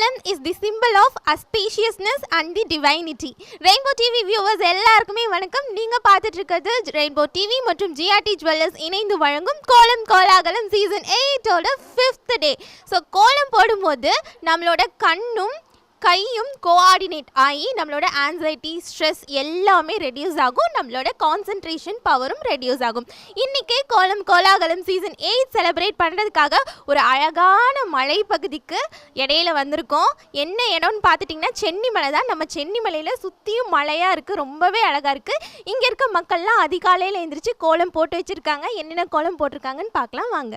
கோலம் is the symbol of auspiciousness and the divinity. Rainbow TV viewers எல்லாருக்குமே வணக்கம். நீங்க பார்த்துட்டு இருக்கிறது Rainbow TV மற்றும் GRT Jewellers இணைந்து வழங்கும் கோலம் கோலாகலம் சீசன் 8 ஓட 5th டே. ஸோ கோலம் போடும்போது நம்மளோட கண்ணும் கையும் கோஆர்டினேட் ஆகி நம்மளோட ஆன்சைட்டி ஸ்ட்ரெஸ் எல்லாமே ரெடியூஸ் ஆகும், நம்மளோட கான்சன்ட்ரேஷன் பவரும் ரெடியூஸ் ஆகும். இன்றைக்கே கோலம் கோலாகலம் சீசன் 8 செலிப்ரேட் பண்ணுறதுக்காக ஒரு அழகான மலை பகுதிக்கு இடையில வந்திருக்கோம். என்ன இடம்னு பார்த்துட்டிங்கன்னா சென்னிமலை தான். நம்ம சென்னிமலையில் சுற்றியும் மலையாக இருக்குது, ரொம்பவே அழகாக இருக்குது. இங்கே இருக்க மக்கள்லாம் அதிகாலையில் எழுந்திரிச்சு கோலம் போட்டு வச்சுருக்காங்க. என்னென்ன கோலம் போட்டிருக்காங்கன்னு பார்க்கலாம் வாங்க.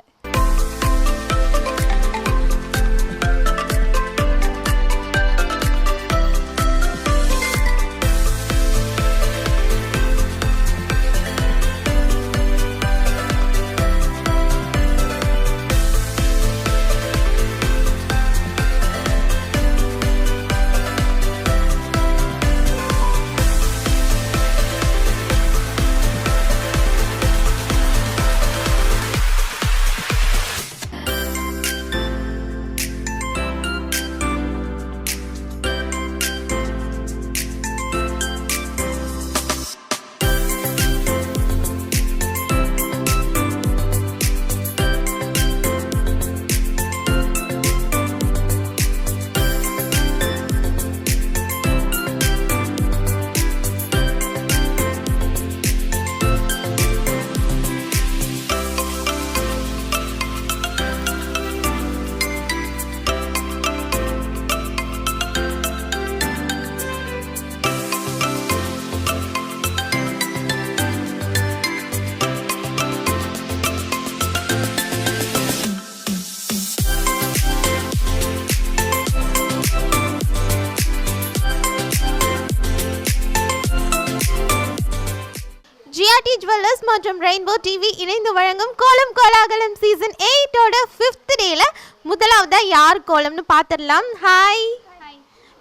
GRT Jewellers மற்றும் ரெயின்போ டிவி இணைந்து வழங்கும் கோலம் கோலாகலம் சீசன் 8 ஓட 5th டேல முதலாவதா யார் கோலம்னு பார்த்துடலாம். ஹாய்,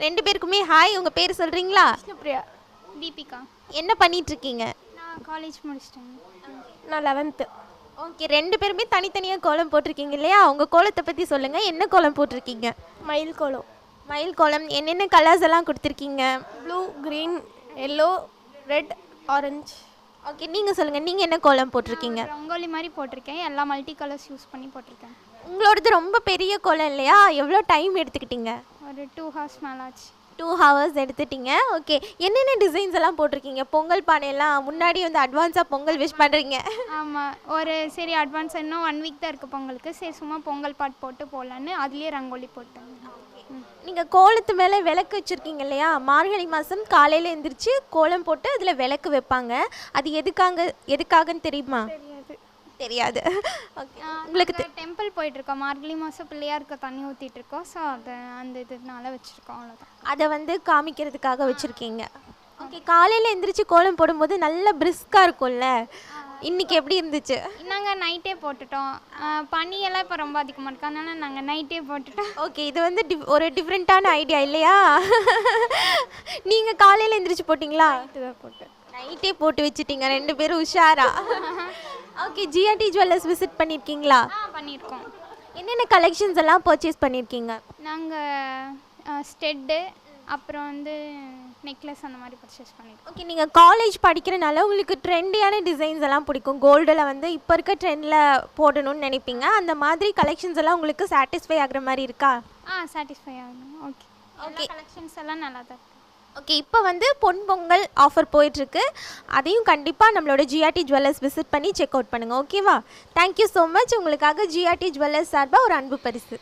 ரெண்டு பேருக்குமே ஹாய். உங்கள் பேர் சொல்கிறீங்களா? கிருஷ்ணபிரியா. தீபிகா. என்ன பண்ணிட்டு இருக்கீங்க? நான் காலேஜ் முடிச்சிட்டேன். நான் 11th. ஓகே, ரெண்டு பேருமே தனித்தனியாக கோலம் போட்டிருக்கீங்க இல்லையா? உங்கள் கோலத்தை பற்றி சொல்லுங்கள். என்ன கோலம் போட்டிருக்கீங்க? மயில் கோலம். மயில் கோலம். என்னென்ன கலர்ஸ் எல்லாம் கொடுத்துருக்கீங்க? Blue, green, yellow, red, orange. Okay, நீங்கள் சொல்லுங்கள், நீங்கள் என்ன கோலம் போட்டிருக்கீங்க? ரங்கோலி மாதிரி போட்டிருக்கேன். எல்லா மல்டி கலர்ஸ் யூஸ் பண்ணி போட்டிருக்கேன். உங்களோடது ரொம்ப பெரிய கோலம் இல்லையா? எவ்வளோ டைம் எடுத்துக்கிட்டீங்க? ஒரு 2 hours மேலே ஆச்சு. 2 hours எடுத்துட்டீங்க. ஓகே, என்னென்ன டிசைன்ஸ் எல்லாம் போட்டிருக்கீங்க? பொங்கல் பானையெல்லாம் முன்னாடி வந்து அட்வான்ஸாக பொங்கல் விஷ் பண்ணுறீங்க. ஆமாம், ஒரு சரி அட்வான்ஸ் இன்னும் 1 week தான் இருக்குது பொங்கலுக்கு. சரி சும்மா பொங்கல் பாட்டு போட்டு போடலான்னு அதுலேயே ரங்கோலி போட்டேன். நீங்கள் கோலத்து மேலே விளக்கு வச்சுருக்கீங்க இல்லையா? மார்கழி மாதம் காலையில் எழுந்திரிச்சு கோலம் போட்டு அதில் விளக்கு வைப்பாங்க. அது எதுக்காகன்னு தெரியுமா? தெரியாது. ஓகே, உங்களுக்கு டெம்பிள் போயிட்டுருக்கோம். மார்கழி மாதம் பிள்ளையாருக்கு தண்ணி ஊற்றிட்டு இருக்கோம். ஸோ அதை அந்த இதனால வச்சுருக்கோம், அவ்வளோதான். அதை வந்து காமிக்கிறதுக்காக வச்சுருக்கீங்க. ஓகே, காலையில் எழுந்திரிச்சு கோலம் போடும்போது நல்ல பிரிஸ்காக இருக்கும்ல, இன்றைக்கி எப்படி இருந்துச்சு? நாங்கள் நைட்டே போட்டுட்டோம். பனியெல்லாம் இப்போ ரொம்ப அதிகமாக இருக்கு, அதனால நாங்கள் நைட்டே போட்டுட்டோம். ஓகே, இது வந்து ஒரு டிஃப்ரெண்ட்டான ஐடியா இல்லையா? நீங்கள் காலையில் எழுந்திரிச்சு போட்டிங்களா? இதுதான் போட்டேன். நைட்டே போட்டு வச்சுட்டீங்க, ரெண்டு பேரும் உஷாரா. ஓகே, GRT Jewellers விசிட் பண்ணியிருக்கீங்களா? பண்ணியிருக்கோம். என்னென்ன கலெக்ஷன்ஸ் எல்லாம் பர்ச்சேஸ் பண்ணியிருக்கீங்க? நாங்கள் ஸ்டெட்டு, அப்புறம் வந்து நெக்லஸ் அந்த மாதிரி பர்ச்சேஸ் பண்ணியிருக்கோம். ஓகே, நீங்கள் காலேஜ் படிக்கிறனால உங்களுக்கு ட்ரெண்டியான டிசைன்ஸ் எல்லாம் பிடிக்கும். கோல்டில் வந்து இப்போ இருக்க ட்ரெண்டில் போடணும்னு நினைப்பீங்க. அந்த மாதிரி கலெக்ஷன்ஸ் எல்லாம் உங்களுக்கு சாட்டிஸ்ஃபை ஆகிற மாதிரி இருக்கா? சாட்டிஸ்ஃபை ஆகணும். ஓகே ஓகே, கலெக்ஷன்ஸ் எல்லாம் நல்லா தான் இருக்குது. ஓகே, இப்போ வந்து பொங்கல் ஆஃபர் போயிட்டுருக்கு. அதையும் கண்டிப்பாக நம்மளோட GRT Jewellers விசிட் பண்ணி செக் அவுட் பண்ணுங்கள். ஓகேவா? Thank you so much. உங்களுக்காக GRT Jewellers சார்பாக ஒரு அன்பு பரிசு.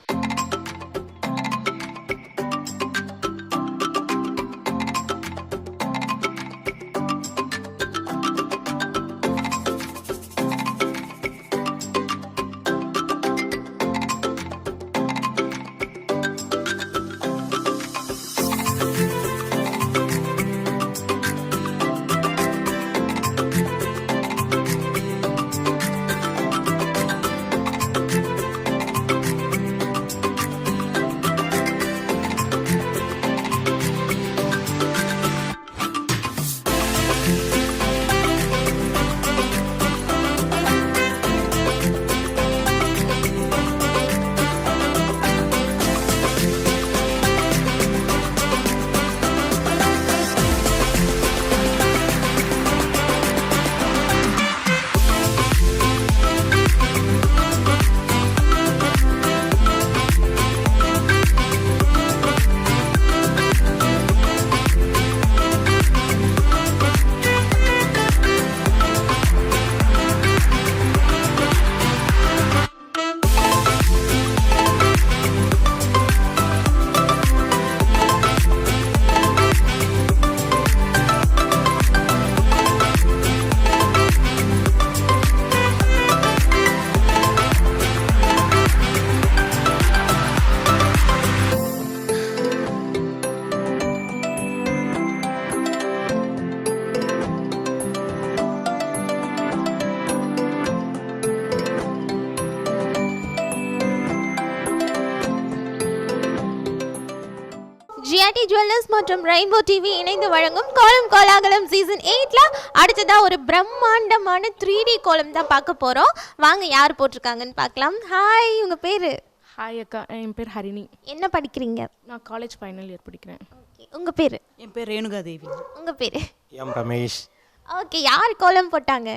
ஜிஆர்டி ஜுவல்லர்ஸ் மற்றும் ரெயின்போ டிவி இணைந்து வழங்கும் கோலம் கோலாகலம் சீசன் 8ல அடுத்ததாக ஒரு பிரம்மாண்டமான 3D கோலம் தான் பார்க்க போகிறோம். வாங்க யார் போட்டிருக்காங்கன்னு பார்க்கலாம். ஹாய், உங்கள் பேர்? ஹாய் அக்கா, என் பேர் ஹரிணி. என்ன படிக்கிறீங்க? நான் காலேஜ் ஃபைனல் இயர் படிக்கிறேன். ஓகே, உங்கள் பேர்? என் பேர் ரேணுகா தேவி. உங்கள் பேர்? எம் ரமேஷ். ஓகே, யார் கோலம் போட்டாங்க?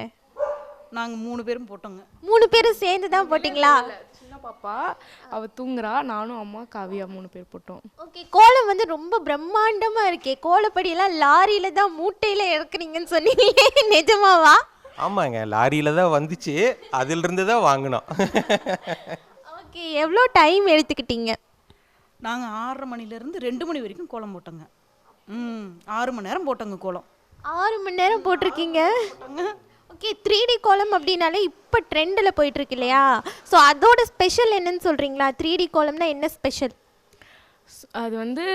நாங்கள் 3 பேரும் போட்டோங்க. 3 பேரும் சேர்ந்து தான் போட்டிங்களா? சின்ன பாப்பா அவள் தூங்குறா, நானும் அம்மா காவியா 3 பேர் போட்டோம். ஓகே, கோலம் வந்து ரொம்ப பிரம்மாண்டமாக இருக்கே. கோலப்படியெல்லாம் லாரியில் தான் மூட்டையில் இறக்குறீங்கன்னு சொன்னீங்க, நிஜமாவா? ஆமாங்க, லாரியில் தான் வந்துச்சு, அதிலிருந்து தான் வாங்கினோம். ஓகே, எவ்வளோ டைம் எடுத்துக்கிட்டீங்க? நாங்கள் 6:30 மணிலேருந்து 2 மணி வரைக்கும் கோலம் போட்டோங்க. 6 மணி நேரம் போட்டோங்க கோலம். 6 மணி நேரம் போட்டிருக்கீங்க. ஓகே, 3D கோலம் அப்படின்னாலே இப்போ ட்ரெண்டில் போயிட்டுருக்கு இல்லையா? ஸோ அதோட ஸ்பெஷல் என்னன்னு சொல்கிறீங்களா? 3D கோலம்னா என்ன ஸ்பெஷல்? அது வந்து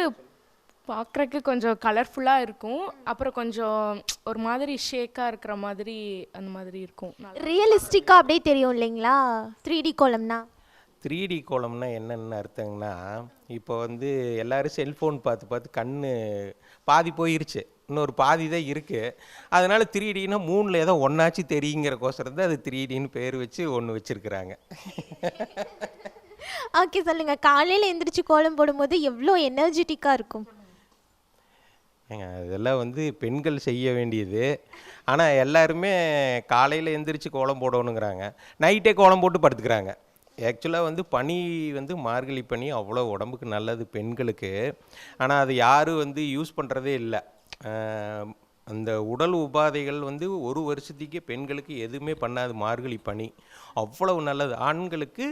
பார்க்குறக்கு கொஞ்சம் கலர்ஃபுல்லாக இருக்கும், அப்புறம் கொஞ்சம் ஒரு மாதிரி ஷேக்காக இருக்கிற மாதிரி அந்த மாதிரி இருக்கும். ரியலிஸ்டிக்காக அப்படியே தெரியும் இல்லைங்களா 3D கோலம்னா? 3D கோலம்னா என்னென்னு அர்த்தங்கன்னா, இப்போ வந்து எல்லோரும் செல்ஃபோன் பார்த்து பார்த்து கண் பாதி போயிருச்சு, இன்னொரு பாதி தான் இருக்குது. அதனால் 3Dனா 3ல் ஏதோ ஒன்றாச்சு தெரியுங்கிறக்கோசரம் தான் அது 3Dன்னு பேர் வச்சு ஒன்று வச்சுருக்குறாங்க. ஓகே, சொல்லுங்கள். காலையில் எந்திரிச்சு கோலம் போடும்போது எவ்வளோ எனர்ஜெட்டிக்காக இருக்கும்? ஏங்க, அதெல்லாம் வந்து பெண்கள் செய்ய வேண்டியது. ஆனால் எல்லாருமே காலையில் எந்திரிச்சு கோலம் போடணுங்கிறாங்க, நைட்டே கோலம் போட்டு படுத்துக்கிறாங்க. ஆக்சுவலாக வந்து பனி வந்து மார்கழி பனி அவ்வளோ உடம்புக்கு நல்லது பெண்களுக்கு. ஆனால் அது யாரும் வந்து யூஸ் பண்ணுறதே இல்லை. அந்த உடல் உபாதைகள் வந்து ஒரு வருஷத்துக்கே பெண்களுக்கு எதுவுமே பண்ணாது. மார்கழி பனி அவ்வளவு நல்லது. ஆண்களுக்கு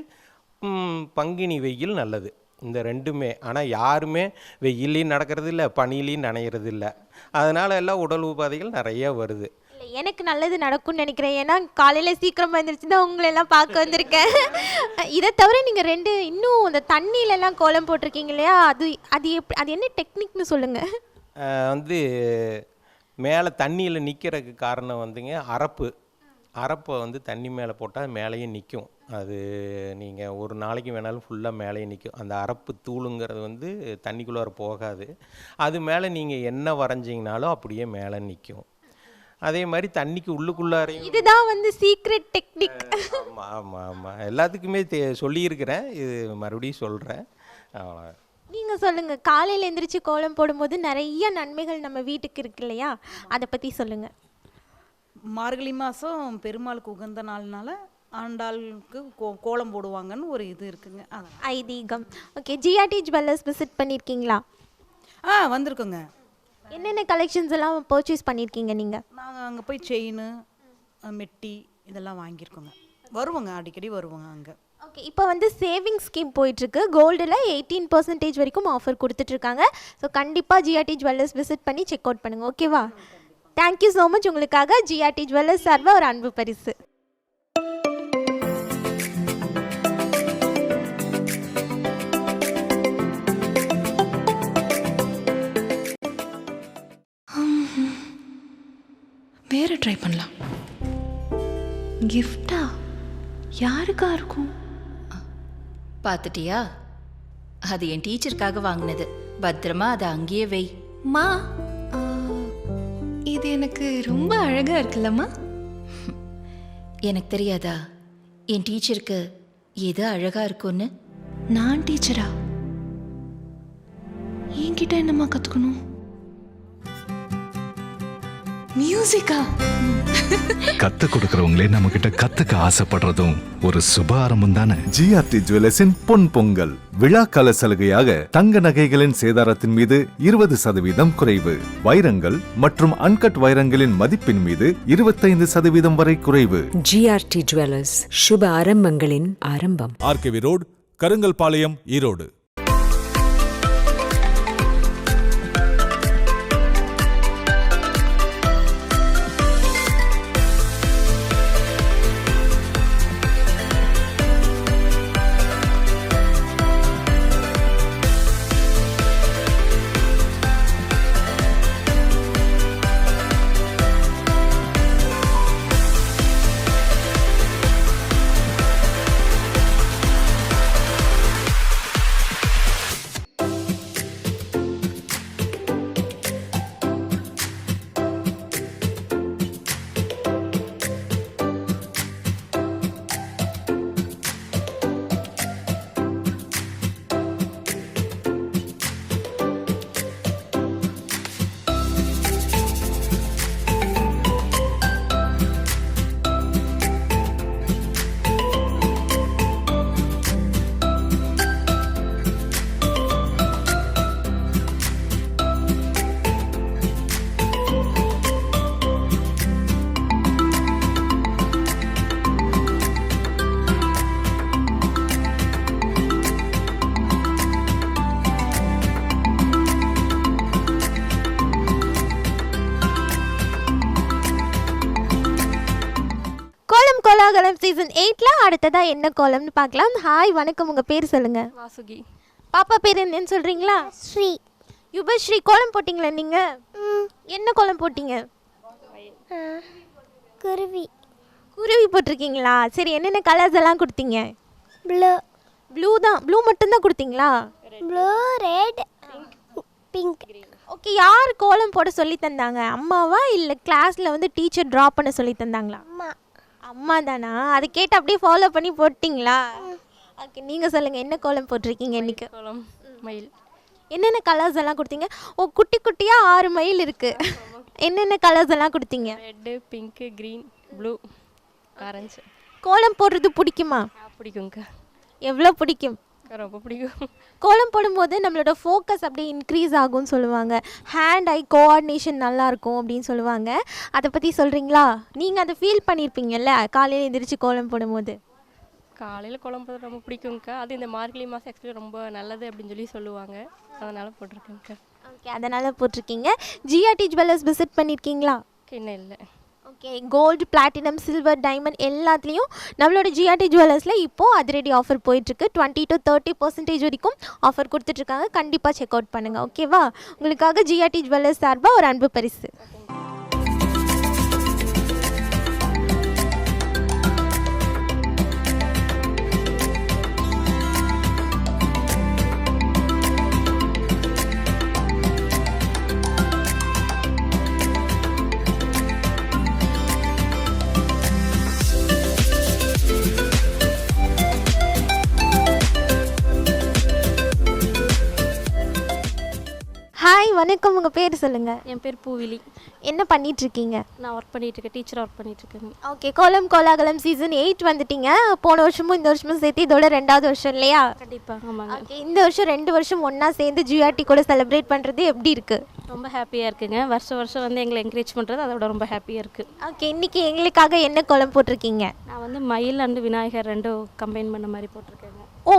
பங்குனி வெயில் நல்லது, இந்த ரெண்டுமே. ஆனால் யாருமே வெயிலையும் நடக்கிறது இல்லை, பனிலையும் நனைகிறது இல்லை. அதனால் எல்லாம் உடல் உபாதைகள் நிறையா வருது. இல்லை, எனக்கு நல்லது நடக்கும்னு நினைக்கிறேன். ஏன்னா காலையில் சீக்கிரமாக எழுந்திரிச்சு தான் உங்களெல்லாம் பார்க்க வந்திருக்கேன். இதை தவிர நீங்கள் இன்னும் அந்த தண்ணியிலலாம் கோலம் போட்டிருக்கீங்க இல்லையா? அது என்ன டெக்னிக்னு சொல்லுங்கள். வந்து மேலே தண்ணியில் நிற்கிறதுக்கு காரணம் வந்துங்க அரப்பை வந்து தண்ணி மேலே போட்டால் மேலேயே நிற்கும். அது நீங்கள் ஒரு நாளைக்கு வேணாலும் ஃபுல்லாக மேலேயே நிற்கும். அந்த அரப்பு தூளுங்கிறது வந்து தண்ணிக்குள்ளார போகாது. அது மேலே நீங்கள் என்ன வரைஞ்சிங்கனாலும் அப்படியே மேலே நிற்கும். அதே மாதிரி தண்ணிக்கு உள்ளுக்குள்ளாரையும். இதுதான் வந்து சீக்ரெட் டெக்னிக். ஆமாம் ஆமாம் ஆமாம், எல்லாத்துக்குமே சொல்லியிருக்கிறேன், இது மறுபடியும் சொல்கிறேன். அவ்வளோ. நீங்கள் சொல்லுங்கள், காலையில் எந்திரிச்சு கோலம் போடும்போது நிறைய நன்மைகள் நம்ம வீட்டுக்கு இருக்கு இல்லையா? அதை பற்றி சொல்லுங்கள். மார்கழி மாதம் பெருமாளுக்கு உகந்த நாள்னால ஆண்டாளுக்கு கோலம் போடுவாங்கன்னு ஒரு இது இருக்குங்க, அதான் ஐதீகம். ஓகே, ஜிஆர்டி ஜுவல்லர்ஸ் விசிட் பண்ணியிருக்கீங்களா? வந்திருக்கோங்க. என்னென்ன கலெக்ஷன்ஸ் எல்லாம் பர்ச்சேஸ் பண்ணியிருக்கீங்க நீங்கள்? நாங்கள் அங்கே போய் செயின், மெட்டி இதெல்லாம் வாங்கியிருக்கோங்க. வருவோங்க, அடிக்கடி வருவோங்க அங்கே. ஓகே, இப்போ வந்து சேவிங் ஸ்கீம் போயிட்டுருக்கு. கோல்டில் 18% வரைக்கும் ஆஃபர் கொடுத்துட்ருக்காங்க. ஸோ கண்டிப்பாக ஜிஆர்டி ஜுவல்லர்ஸ் விசிட் பண்ணி செக் அவுட் பண்ணுங்கள். ஓகேவா? Thank you so much. உங்களுக்காக ஜிஆர்டி ஜுவல்லர்ஸ் சார்பாக ஒரு அன்பு பரிசு. வேறு ட்ரை பண்ணலாம். கிஃப்டா யாருக்கா இருக்கும்? பார்த்துட்டியா? அது என் டீச்சருக்காக வாங்கினது. பத்திரமா அதை அங்கேயே வை. மா, இது எனக்கு ரொம்ப அழகா இருக்குல்லம்மா. எனக்கு தெரியாதா என் டீச்சருக்கு எது அழகா இருக்கும்னு? நான் டீச்சரா? என்கிட்ட என்னம்மா கற்றுக்கணும்? மியூசிக்கா? கத்து கொடுக்கறவங்களே நம்ம கிட்ட கத்துக்க ஆசைப்படுறதும் ஒரு சுப ஆரம்பம் தானே. ஜிஆர்டி ஜுவல்லர்ஸின் பொன் பொங்கல் விழாக்கால சலுகையாக தங்க நகைகளின் சேதாரத்தின் மீது 20% குறைவு, வைரங்கள் மற்றும் அன்கட் வைரங்களின் மதிப்பின் மீது 25% வரை குறைவு. ஜிஆர்டி ஜுவல்லர்ஸ், சுப ஆரம்பங்களின் ஆரம்பம். RKV road, Karungalpalayam, Erode. Season 8ல அடுத்ததா என்ன கோலம்னு பார்க்கலாம். ஹாய் வணக்கம், உங்கள் பேர் சொல்லுங்கள். வாசுகி. பாப்பா பேர் என்னன்னு சொல்கிறீங்களா? ஸ்ரீ. யுபஸ்ரீ, கோலம் போட்டிங்களா நீங்கள்? என்ன கோலம் போட்டீங்க? குருவி. குருவி போட்டிருக்கீங்களா? சரி, என்னென்ன கலர்ஸ் எல்லாம் கொடுத்தீங்க? ப்ளூ. ப்ளூ தான். ப்ளூ மட்டும்தான் கொடுத்தீங்களா? Blue, red, pink. ஓகே, யார் கோலம் போட சொல்லி தந்தாங்க? அம்மாவா இல்லை கிளாஸில் வந்து டீச்சர் ட்ரா பண்ண சொல்லி தந்தாங்களா? அம்மா. அம்மா தானா? அதை கேட்டு அப்படியே ஃபாலோ பண்ணி போட்டிங்களா? ஓகே, நீங்கள் சொல்லுங்கள், என்ன கோலம் போட்டிருக்கீங்க இன்னைக்கு? கோலம் மயில். என்னென்ன கலர்ஸ் எல்லாம் கொடுத்தீங்க? ஓ, குட்டி குட்டியாக 6 மயில் இருக்குது. என்னென்ன கலர்ஸ் எல்லாம் கொடுத்தீங்க? Red, pink, green, blue, orange. கோலம் போடுறது பிடிக்குமா? பிடிக்கும்க்கா. எவ்வளோ பிடிக்கும்? ரொம்ப பிடிக்கும். கோலம் போடும்போது நம்மளோட ஃபோக்கஸ் அப்படியே இன்க்ரீஸ் ஆகும்னு சொல்லுவாங்க. ஹேண்ட் ஐ கோஆர்டினேஷன் நல்லாயிருக்கும் அப்படின்னு சொல்லுவாங்க. அதை பற்றி சொல்கிறீங்களா? நீங்கள் அதை ஃபீல் பண்ணியிருப்பீங்கல்ல காலையில் எந்திரிச்சு கோலம் போடும்போது? காலையில் கோலம் போடுறது ரொம்ப பிடிக்கும்க்கா. அது இந்த மார்கழி மாதம் ஆக்சுவலி ரொம்ப நல்லது அப்படின்னு சொல்லி சொல்லுவாங்க. அதனால் போட்டிருக்கேங்க்கா. ஓகே, அதனால் போட்டிருக்கீங்க. ஜிஆர்டி ஜுவல்லர்ஸ் விசிட் பண்ணியிருக்கீங்களா? இன்னும் இல்லை. Okay, gold, platinum, silver, diamond எல்லாத்துலேயும் நம்மளோட ஜிஆர்டி ஜுவல்லர்ஸில் இப்போது அதிரடி ஆஃபர் போயிட்டுருக்கு. 20 to 30% வரைக்கும் ஆஃபர் கொடுத்துட்ருக்காங்க. கண்டிப்பாக செக் அவுட் பண்ணுங்கள். ஓகேவா? உங்களுக்காக ஜிஆர்டி ஜுவல்லர்ஸ் சார்பாக ஒரு அன்பு பரிசு. ஹாய் வணக்கம், உங்கள் பேர் சொல்லுங்கள். என் பேர் பூவிலி. என்ன பண்ணிகிட்ருக்கீங்க? நான் ஒர்க் பண்ணிகிட்ருக்கேன், டீச்சராக ஒர்க் பண்ணிகிட்ருக்கேங்க. ஓகே, கோலம் கோலாகலம் சீசன் 8 வந்துட்டீங்க. போன வருஷமும் இந்த வருஷமும் சேர்த்து இதோட 2வது வருஷம் இல்லையா? கண்டிப்பாக. ஆமாங்க. ஓகே, இந்த வருஷம் 2 வருஷம் ஒன்றா சேர்ந்து ஜிஆர்டி கூட செலிப்ரேட் பண்ணுறது எப்படி இருக்குது? ரொம்ப ஹாப்பியாக இருக்குங்க. வருஷம் வந்து எங்களை என்கரேஜ் பண்ணுறது அதோட ரொம்ப ஹாப்பியாக இருக்குது. ஓகே, இன்றைக்கி எங்களுக்காக என்ன கோலம் போட்டிருக்கீங்க? நான் வந்து மயில் அண்டு விநாயகர் ரெண்டும் கம்பைன் பண்ண மாதிரி போட்டிருக்கேங்க. ஓ,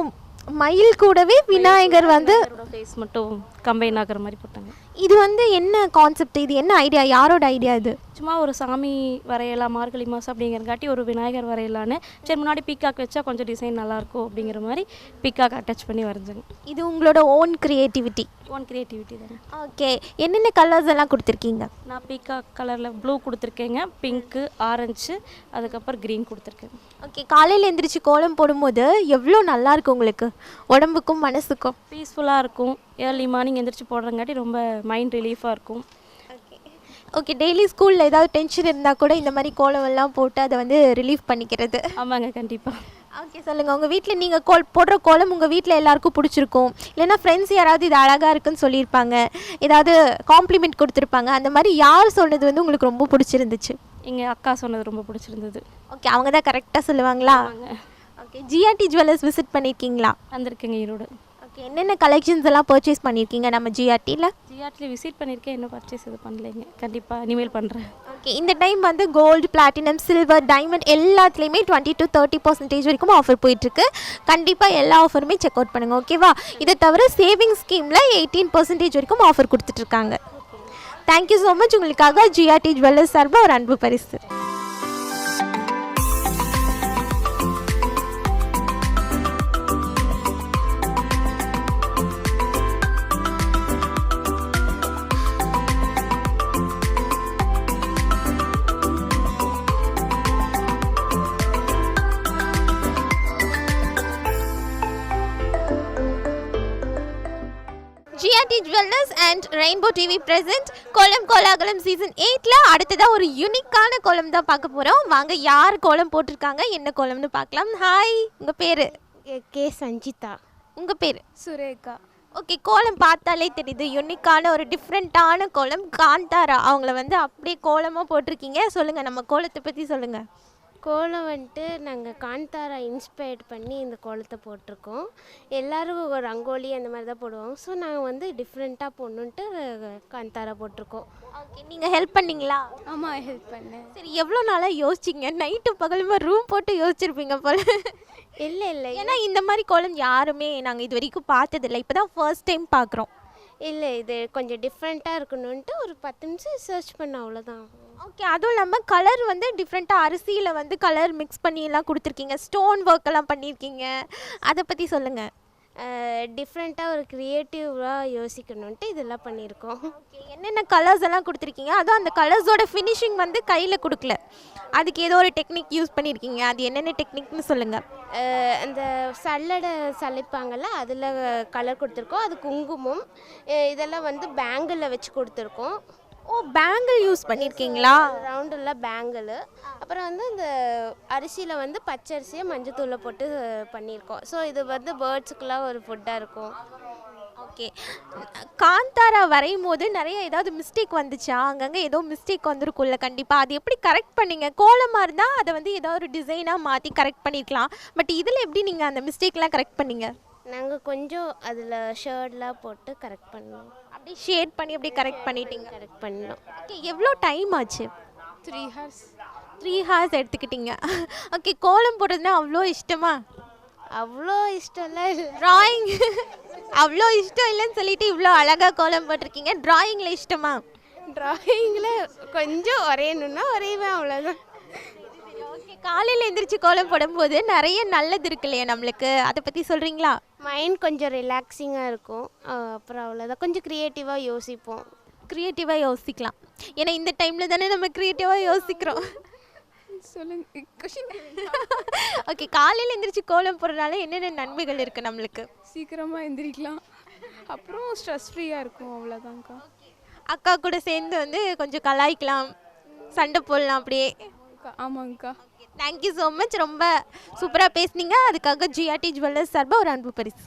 மயில் கூடவே விநாயகர் வந்து ஃபேஸ் மட்டும் கம்பைன் ஆகிற மாதிரி போட்டாங்க. இது வந்து என்ன கான்செப்ட்? இது என்ன ஐடியா? யாரோட ஐடியா இது? சும்மா ஒரு சாமி வரையலாம் மார்கழி மாதம் அப்படிங்கிறங்காட்டி ஒரு விநாயகர் வரையலான்னு. சரி, முன்னாடி பீக்காக் வச்சா கொஞ்சம் டிசைன் நல்லாயிருக்கும் அப்படிங்கிற மாதிரி பீக்காக் அட்டாச் பண்ணி வரைஞ்சேங்க. இது உங்களோட ஓன் கிரியேட்டிவிட்டி? ஓன் கிரியேட்டிவிட்டி தானே. ஓகே, என்னென்ன கலர்ஸ் எல்லாம் கொடுத்துருக்கீங்க? நான் பீக்காக் கலரில் ப்ளூ கொடுத்துருக்கேங்க, பிங்க்கு, ஆரஞ்சு, அதுக்கப்புறம் க்ரீன் கொடுத்துருக்கேன். ஓகே, காலையில் எழுந்திரிச்சு கோலம் போடும்போது எவ்வளோ நல்லாயிருக்கும் உங்களுக்கு உடம்புக்கும் மனசுக்கும்? பீஸ்ஃபுல்லாக இருக்கும். ஏர்லி மார்னிங் எந்திரிச்சு போடுறங்காட்டி ரொம்ப மைண்ட் ரிலீஃபாக இருக்கும். ஓகே, டெய்லி ஸ்கூலில் ஏதாவது டென்ஷன் இருந்தால் கூட இந்த மாதிரி கோலம் எல்லாம் போட்டு அதை வந்து ரிலீஃப் பண்ணிக்கிறது. ஆமாங்க, கண்டிப்பாக. ஓகே, சொல்லுங்கள், உங்கள் வீட்டில் நீங்கள் போடுற கோலம் உங்கள் வீட்டில் எல்லாருக்கும் பிடிச்சிருக்கும், இல்லைன்னா ஃப்ரெண்ட்ஸ் யாராவது இது அழகாக இருக்குன்னு சொல்லியிருப்பாங்க, ஏதாவது காம்ப்ளிமெண்ட் கொடுத்துருப்பாங்க, அந்த மாதிரி யார் சொன்னது வந்து உங்களுக்கு ரொம்ப பிடிச்சிருந்துச்சு? எங்கள் அக்கா சொன்னது ரொம்ப பிடிச்சிருந்தது. ஓகே, அவங்க தான் கரெக்டாக சொல்லுவாங்களா? ஓகே, ஜிஆர்டி ஜுவல்லர்ஸ் விசிட் பண்ணியிருக்கீங்களா? வந்திருக்கேங்க ஈரோடு. ஓகே, என்னென்ன கலெக்ஷன்ஸ் எல்லாம் பர்ச்சேஸ் பண்ணியிருக்கீங்க நம்ம ஜிஆர்டியில்? ஜிஆர்டியில் விசிட் பண்ணியிருக்கேன், இன்னும் பர்ச்சேஸ் இது பண்ணலைங்க. கண்டிப்பாக இனிமேல் பண்ணுறேன். ஓகே, இந்த டைம் வந்து கோல்டு, பிளாட்டினம், சில்வர், டைமண்ட் எல்லாத்துலேயுமே 20 to 30% வரைக்கும் ஆஃபர் போயிட்டுருக்கு. கண்டிப்பாக எல்லா ஆஃபருமே செக் அவுட் பண்ணுங்கள். ஓகேவா? இதை தவிர சேவிங் ஸ்கீமில் 18% வரைக்கும் ஆஃபர் கொடுத்துட்ருக்காங்க. Thank you so much. உங்களுக்காக ஜிஆர்டி ஜுவல்லர்ஸ் சார்பாக ஒரு அன்பு பரிசு. GRT jewellers and rainbow TV present கோலம் கோலாகலம் சீசன் 8ல அடுத்ததாக ஒரு யூனிக்கான கோலம் தான் பார்க்க போகிறோம். வாங்க, யார் கோலம் போட்டிருக்காங்க, என்ன கோலம்னு பார்க்கலாம். ஹாய், உங்கள் பேர்? கே சஞ்சிதா. உங்கள் பேர்? சுரேகா. ஓகே, கோலம் பார்த்தாலே தெரியுது, யூனிக்கான ஒரு டிஃப்ரெண்ட்டான கோலம். காந்தாரா அவங்கள வந்து அப்படியே கோலமாக போட்டிருக்கீங்க. சொல்லுங்கள், நம்ம கோலத்தை பற்றி சொல்லுங்கள். கோலம் வந்துட்டு நாங்கள் காந்தாரா இன்ஸ்பயர்ட் பண்ணி இந்த கோலத்தை போட்டிருக்கோம். எல்லோரும் ஒரு ரங்கோலி அந்த மாதிரி தான் போடுவோம். ஸோ நாங்கள் வந்து டிஃப்ரெண்ட்டாக போடணுன்ட்டு காந்தாரா போட்டிருக்கோம். ஓகே, நீங்கள் ஹெல்ப் பண்ணிங்களா? ஆமாம், ஹெல்ப் பண்ணேன். சரி, எவ்வளோ நாளாக யோசிச்சிங்க? நைட்டு பகலுமா ரூம் போட்டு யோசிச்சிருப்பீங்க போல். இல்லை, ஏன்னா இந்த மாதிரி கோலம் யாருமே நாங்கள் இது வரைக்கும் பார்த்ததில்லை, இப்போ தான் ஃபர்ஸ்ட் டைம் பார்க்குறோம். இல்லை இது கொஞ்சம் டிஃப்ரெண்ட்டாக இருக்கணுன்ட்டு ஒரு 10 நிமிஷம் சர்ச் பண்ண அவ்வளோதான். ஓகே, அதுவும் இல்லாமல் கலர் வந்து டிஃப்ரெண்ட்டாக அரிசியில் வந்து கலர் மிக்ஸ் பண்ணி எல்லாம் கொடுத்துருக்கீங்க, ஸ்டோன் ஒர்க் எல்லாம் பண்ணியிருக்கீங்க, அதை பற்றி சொல்லுங்கள். டிஃப்ரெண்ட்டாக ஒரு க்ரியேட்டிவாக யோசிக்கணுன்ட்டு இதெல்லாம் பண்ணியிருக்கோம். ஓகே, என்னென்ன கலர்ஸ் எல்லாம் கொடுத்துருக்கீங்க, அதுவும் அந்த கலர்ஸோட ஃபினிஷிங் வந்து கையில் கொடுக்கல, அதுக்கு ஏதோ ஒரு டெக்னிக் யூஸ் பண்ணியிருக்கீங்க, அது என்னென்ன டெக்னிக்னு சொல்லுங்கள். அந்த சல்லடை சலிப்பாங்கள்ல அதில் கலர் கொடுத்துருக்கோம், அது குங்குமம், இதெல்லாம் வந்து பேங்கிளில் வச்சு கொடுத்துருக்கோம். ஓ, பேங்கிள் யூஸ் பண்ணியிருக்கீங்களா? ரவுண்டில் பேங்கிள். அப்புறம் வந்து இந்த அரிசியில் வந்து பச்சரிசியை மஞ்சத்தூளை போட்டு பண்ணியிருக்கோம். ஸோ இது வந்து பேர்ட்ஸுக்கெலாம் ஒரு ஃபுட்டாக இருக்கும். ஓகே, காந்தாரா வரையும் போது நிறைய ஏதாவது மிஸ்டேக் வந்துச்சா? அங்கங்கே ஏதோ மிஸ்டேக் வந்திருக்கும்ல கண்டிப்பாக, அது எப்படி கரெக்ட் பண்ணீங்க? கோலமாக இருந்தால் அதை வந்து ஏதோ ஒரு டிசைனாக மாற்றி கரெக்ட் பண்ணியிருக்கலாம், பட் இதில் எப்படி நீங்கள் அந்த மிஸ்டேக்லாம் கரெக்ட் பண்ணீங்க? நாங்கள் கொஞ்சம் அதில் ஷேர்ட்லாம் போட்டு கரெக்ட் பண்ணோம். அப்படி ஷேட் பண்ணி அப்படி கரெக்ட் பண்ணிட்டீங்க? கரெக்ட் பண்ணோம். ஓகே, எவ்வளோ டைம் ஆச்சு? 3 hours. 3 hours எடுத்துக்கிட்டீங்க. ஓகே, கோலம் போடுறதுனா அவ்வளோ இஷ்டமா? அவ்வளோ இஷ்டம்லாம் இல்லை. ட்ராயிங் அவ்வளோ இஷ்டம் இல்லைன்னு சொல்லிட்டு இவ்வளோ அழகாக கோலம் போட்டிருக்கீங்க. ட்ராயிங்கில் இஷ்டமா? ட்ராயிங்கில் கொஞ்சம் வரையணுன்னா வரைவேன், அவ்வளோதான். ஓகே, காலையில் எந்திரிச்சு கோலம் போடும்போது நிறைய நல்லது இருக்கு இல்லையா நம்மளுக்கு, அதை பற்றி சொல்கிறீங்களா? மைண்ட் கொஞ்சம் ரிலாக்ஸிங்காக இருக்கும். அப்புறம் அவ்வளோதான், கொஞ்சம் க்ரியேட்டிவாக யோசிப்போம். க்ரியேட்டிவாக யோசிக்கலாம், ஏன்னா இந்த டைமில் தானே நம்ம க்ரியேட்டிவாக யோசிக்கிறோம். சொல்லுங்க. ஓகே, காலையில் எந்திரிச்சு கோலம் போடுறதுனால என்னென்ன நன்மைகள் இருக்குது நம்மளுக்கு? சீக்கிரமாக எந்திரிக்கலாம், அப்புறம் ஸ்ட்ரெஸ் ஃப்ரீயாக இருக்கும், அவ்வளோதான்க்கா. அக்கா கூட சேர்ந்து வந்து கொஞ்சம் கலாய்க்கலாம், சண்டை போடலாம் அப்படியே. ஆமாங்கக்கா. தேங்க்யூ ஸோ மச், ரொம்ப சூப்பராக பேசுனீங்க. அதுக்காக ஜிஆர்டி ஜுவல்லர்ஸ் சார்பாக ஒரு அன்பு பரிசு.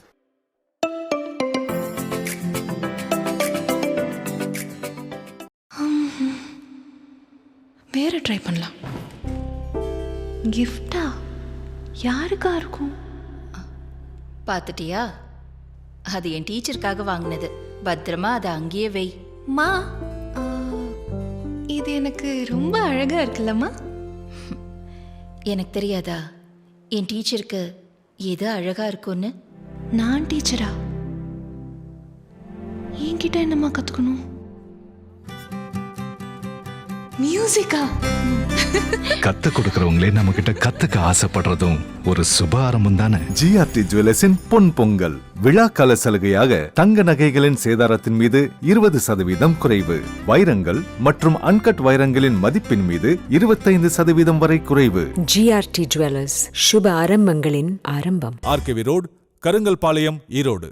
வேறு ட்ரை பண்ணலாம். கிஃப்டா யாருக்கா இருக்கும்? பார்த்துட்டியா? அது என் டீச்சருக்காக வாங்கினது. பத்திரமா அதை அங்கேயே வை. மா, இது எனக்கு ரொம்ப அழகா இருக்குல்லம்மா. எனக்கு தெரியாதா என் டீச்சருக்கு எது அழகா இருக்கும்னு? நான் டீச்சரா? என்கிட்ட என்னம்மா கற்றுக்கணும்? மியூசிக்கா? கத்து கொடுக்கறவங்களே நம்ம கிட்ட கத்துக்க ஆசைப்படுறதும் ஒரு சுப ஆரம்பம் தானே. ஜிஆர்டி ஜுவல்லர்ஸின் பொன் பொங்கல் விழாக்கால சலுகையாக தங்க நகைகளின் சேதாரத்தின் மீது 20% குறைவு. வைரங்கள் மற்றும் அன்கட் வைரங்களின் மதிப்பின் மீது 25% வரை குறைவு. ஜிஆர்டி ஜுவல்லர்ஸ், சுப ஆரம்பங்களின் ஆரம்பம். RKV road, Karungalpalayam, Erode.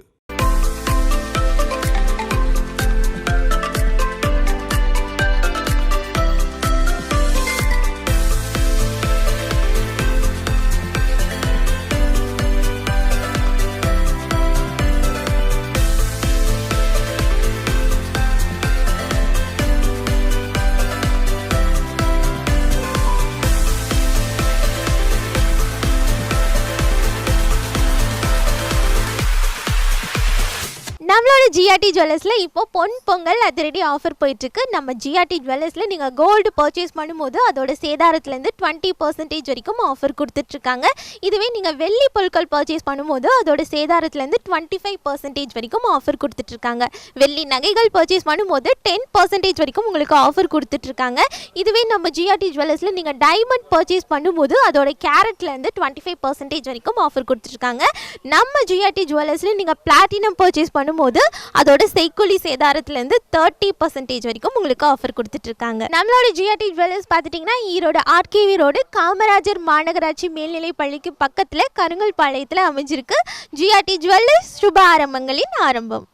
நம்மளோட ஜிஆர்டி ஜுவல்லர்ஸில் இப்போ பொன் பொங்கல் அதிரடி ஆஃபர் போயிட்டுருக்கு. நம்ம ஜிஆர்டி ஜுவல்லர்ஸில் நீங்கள் கோல்டு பர்ச்சேஸ் பண்ணும்போது அதோட சேதாரத்துலேருந்து 20% வரைக்கும் ஆஃபர் கொடுத்துட்ருக்காங்க. இதுவே நீங்கள் வெள்ளி பொருட்கள் பர்ச்சேஸ் பண்ணும்போது அதோட சேதாரத்துலேருந்து 25% வரைக்கும் ஆஃபர் கொடுத்துட்ருக்காங்க. வெள்ளி நகைகள் பர்ச்சேஸ் பண்ணும்போது 10% வரைக்கும் உங்களுக்கு ஆஃபர் கொடுத்துட்ருக்காங்க. இதுவே நம்ம ஜிஆர்டி ஜுவல்லர்ஸில் நீங்கள் டைமண்ட் பர்ச்சேஸ் பண்ணும்போது அதோட கேரட்லேருந்து 25% வரைக்கும் ஆஃபர் கொடுத்துட்ருக்காங்க. நம்ம ஜிஆர்டி ஜுவல்லர்ஸில் நீங்கள் பிளாட்டினம் பர்ச்சேஸ் பண்ணும்போது அதோட செய்கூலி சேதாரத்துலேருந்து 30% வரைக்கும் உங்களுக்கு ஆஃபர் கொடுத்துட்டு இருக்காங்க. நம்மளோட ஜிஆர்டி ஜுவல்லர்ஸ் பார்த்துட்டிங்கன்னா ஈரோடு ஆர்கேவி ரோடு காமராஜர் மாநகராட்சி மேல்நிலை பள்ளிக்கு பக்கத்தில் கருங்கல்பாளையத்தில் அமைஞ்சிருக்கு. ஜிஆர்டி ஜுவல்லர்ஸ், சுப ஆரம்பங்களின் ஆரம்பம்.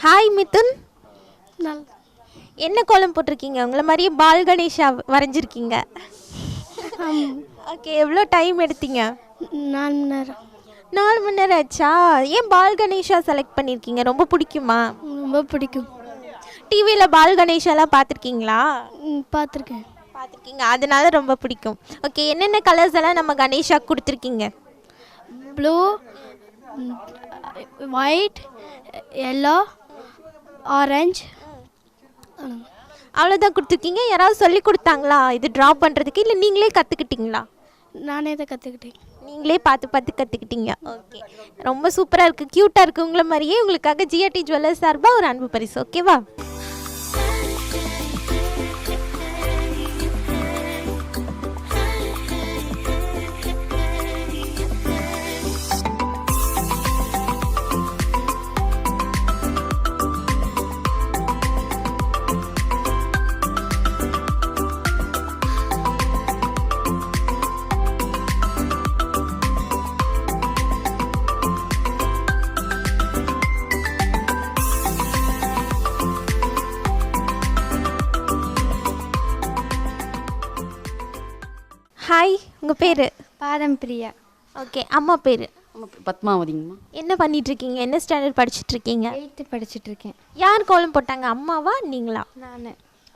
ஹாய் மிதுன், என்ன கோலம் போட்டிருக்கீங்க? உங்களை மாதிரியே பால் கணேஷா வரைஞ்சிருக்கீங்க. ஓகே, எவ்வளோ டைம் எடுத்தீங்க? 4 மணி நேரம். 4 மணி நேரம் ஆச்சா? ஏன் பால் கணேஷா செலக்ட் பண்ணியிருக்கீங்க? ரொம்ப பிடிக்குமா? ரொம்ப பிடிக்கும். டிவியில் பால் கணேஷாலாம் பார்த்துருக்கீங்களா? பார்த்துருக்கேன். பார்த்துருக்கீங்க, அதனால ரொம்ப பிடிக்கும். ஓகே, என்னென்ன கலர்ஸ் எல்லாம் நம்ம கணேஷா கொடுத்துருக்கீங்க? Blue, white yellow orange. அவ்வளோதான் கொடுத்துருக்கீங்க. யாராவது சொல்லி கொடுத்தாங்களா இது ட்ரா பண்ணுறதுக்கு, இல்லை நீங்களே கற்றுக்கிட்டீங்களா? நானே தான் கற்றுக்கிட்டேன். நீங்களே பார்த்து பார்த்து கற்றுக்கிட்டீங்க. ஓகே, ரொம்ப சூப்பராக இருக்குது, க்யூட்டாக இருக்குது. உங்களை மாதிரியே உங்களுக்காக ஜிஆர்டி ஜுவல்லர்ஸ் சார்பாக ஒரு அன்பு பரிசு. ஓகேவா? ஹாய், உங்கள் பேர்? பாதம் பிரியா. ஓகே, அம்மா பேர்? பத்மாவதிங்கம்மா. என்ன பண்ணிகிட்ருக்கீங்க? என்ன ஸ்டாண்டர்ட் படிச்சுட்ருக்கீங்க? 8th படிச்சுட்ருக்கேன். யார் கோலம் போட்டாங்க, அம்மாவா நீங்களா? நான்.